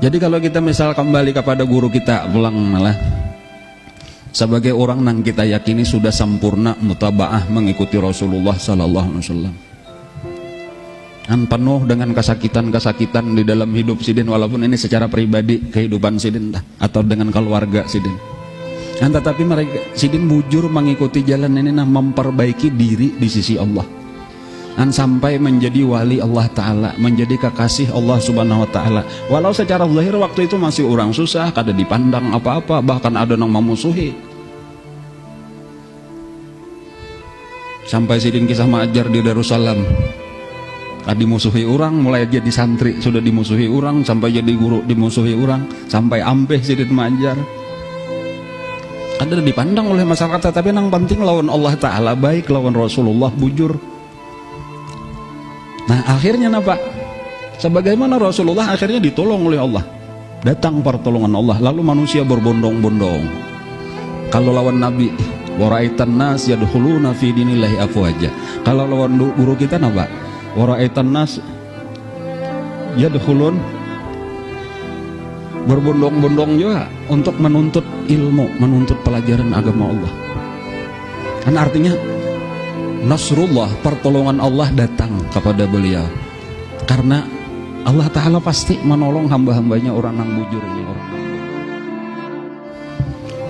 Jadi kalau kita misal kembali kepada guru kita pulang malah sebagai orang yang kita yakini sudah sempurna mutabaah mengikuti Rasulullah sallallahu alaihi wasallam. An penuh dengan kesakitan-kesakitan di dalam hidup sidin, walaupun ini secara pribadi kehidupan sidin atau dengan keluarga sidin. Tetapi mereka sidin bujur mengikuti jalan ini memperbaiki diri di sisi Allah. Sampai menjadi wali Allah Ta'ala, menjadi kekasih Allah Subhanahu Wa Ta'ala. Walau secara zahir waktu itu masih orang susah, kada dipandang apa-apa, bahkan ada yang memusuhi. Sampai sidin kisah mengajar di Darussalam, dimusuhi orang, mulai jadi santri sudah dimusuhi orang, sampai jadi guru dimusuhi orang, sampai ampeh sidin mengajar. Ada dipandang oleh masyarakat, tapi yang penting lawan Allah Ta'ala baik, lawan Rasulullah bujur. Nah akhirnya apa? Sebagaimana Rasulullah akhirnya ditolong oleh Allah, datang pertolongan Allah, lalu manusia berbondong-bondong. Kalau lawan Nabi, waraitan nas yadkhuluna fi dinillahi afwaja. Kalau lawan guru kita apa? Waraitan nas yadkhulun, berbondong-bondong juga untuk menuntut ilmu, menuntut pelajaran agama Allah. Kan artinya Nasrullah, pertolongan Allah datang kepada beliau karena Allah Ta'ala pasti menolong hamba-hambanya orang yang bujur ini.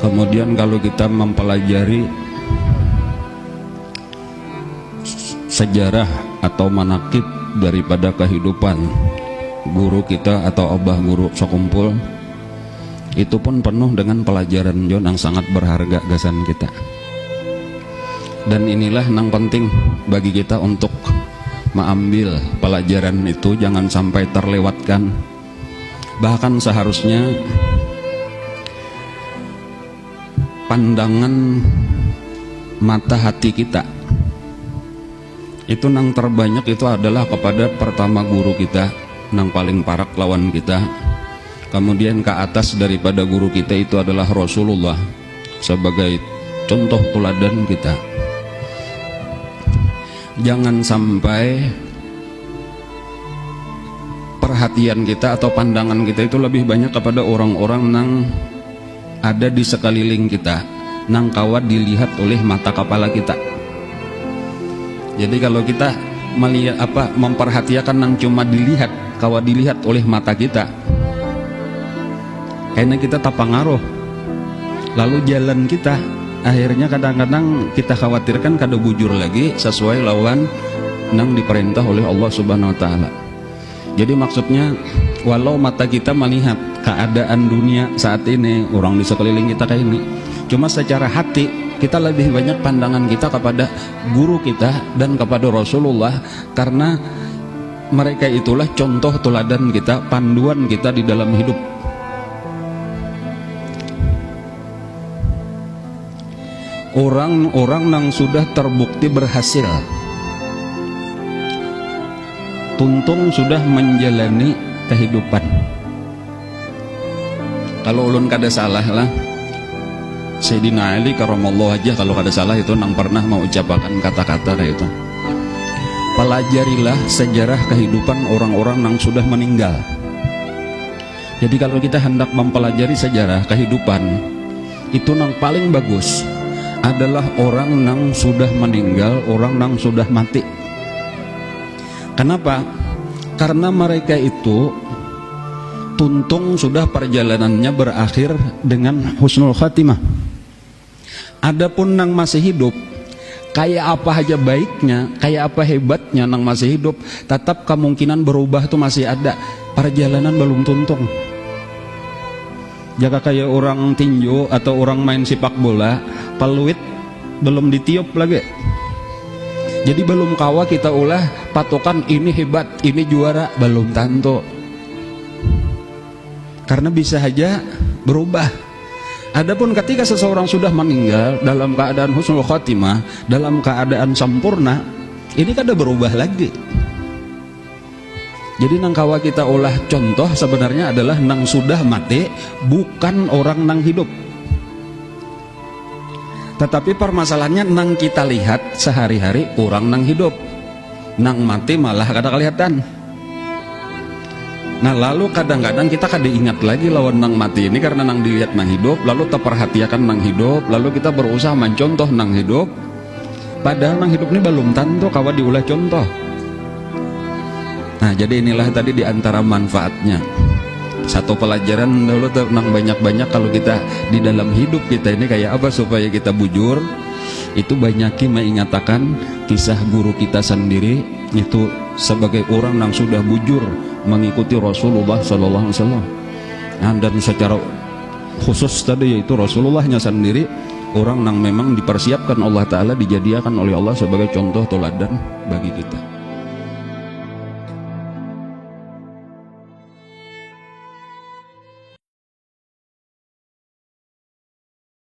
Kemudian kalau kita mempelajari sejarah atau manakib daripada kehidupan guru kita atau abah guru sekumpul, itu pun penuh dengan pelajaran yang sangat berharga gasan kita. Dan inilah yang penting bagi kita untuk mengambil pelajaran itu, jangan sampai terlewatkan. Bahkan seharusnya pandangan mata hati kita itu nang terbanyak itu adalah kepada pertama guru kita, nang paling parak lawan kita. Kemudian ke atas daripada guru kita itu adalah Rasulullah sebagai contoh teladan kita. Jangan sampai perhatian kita atau pandangan kita itu lebih banyak kepada orang-orang yang ada di sekeliling kita, nang kawat dilihat oleh mata kepala kita. Jadi kalau kita melihat memperhatikan nang cuma dilihat, kawat dilihat oleh mata kita, kayaknya kita tak pengaruh. Lalu jalan kita akhirnya kadang-kadang kita khawatirkan kada bujur lagi sesuai lawan nang diperintah oleh Allah Subhanahu Wa Ta'ala. Jadi maksudnya walau mata kita melihat keadaan dunia saat ini, orang di sekeliling kita kayak ini, cuma secara hati kita lebih banyak pandangan kita kepada guru kita dan kepada Rasulullah, karena mereka itulah contoh teladan kita, panduan kita di dalam hidup. Orang-orang yang sudah terbukti berhasil, tuntung sudah menjalani kehidupan. Kalau ulun kada salah lah, Sayyidina Ali karamallahu wajhah kalau kada salah itu nang pernah mengucapkan kata-kata kayak itu. Pelajarilah sejarah kehidupan orang-orang yang sudah meninggal. Jadi kalau kita hendak mempelajari sejarah kehidupan, itu nang paling bagus adalah orang yang sudah meninggal, orang yang sudah mati. Kenapa? Karena mereka itu tuntung sudah perjalanannya berakhir dengan husnul khatimah. Adapun yang masih hidup, kayak apa aja baiknya, kayak apa hebatnya yang masih hidup, tetap kemungkinan berubah itu masih ada. Perjalanan belum tuntung. Jika kayak orang tinju atau orang main sepak bola, peluit belum ditiup lagi. Jadi belum kawa kita ulah patokan ini hebat, ini juara, belum tentu. Karena bisa saja berubah. Adapun ketika seseorang sudah meninggal dalam keadaan husnul khatimah, dalam keadaan sempurna, ini kada berubah lagi. Jadi nang kawa kita ulah contoh sebenarnya adalah nang sudah mati, bukan orang nang hidup. Tetapi permasalahannya nang kita lihat sehari-hari orang nang hidup, nang mati malah kada kelihatan. Nah lalu kadang-kadang kita kada ingat lagi lawan nang mati ini karena nang dilihat nang hidup, lalu terperhatikan nang hidup, lalu kita berusaha mencontoh nang hidup, padahal nang hidup ini belum tentu kawa diulah contoh. Nah jadi inilah tadi diantara manfaatnya. Satu pelajaran dulu nang banyak-banyak kalau kita di dalam hidup kita ini kayak apa supaya kita bujur, itu banyaki mengatakan kisah guru kita sendiri itu sebagai orang yang sudah bujur mengikuti Rasulullah Sallallahu Alaihi Wasallam. Dan secara khusus tadi yaitu Rasulullahnya sendiri orang yang memang dipersiapkan Allah Ta'ala, dijadikan oleh Allah sebagai contoh teladan bagi kita.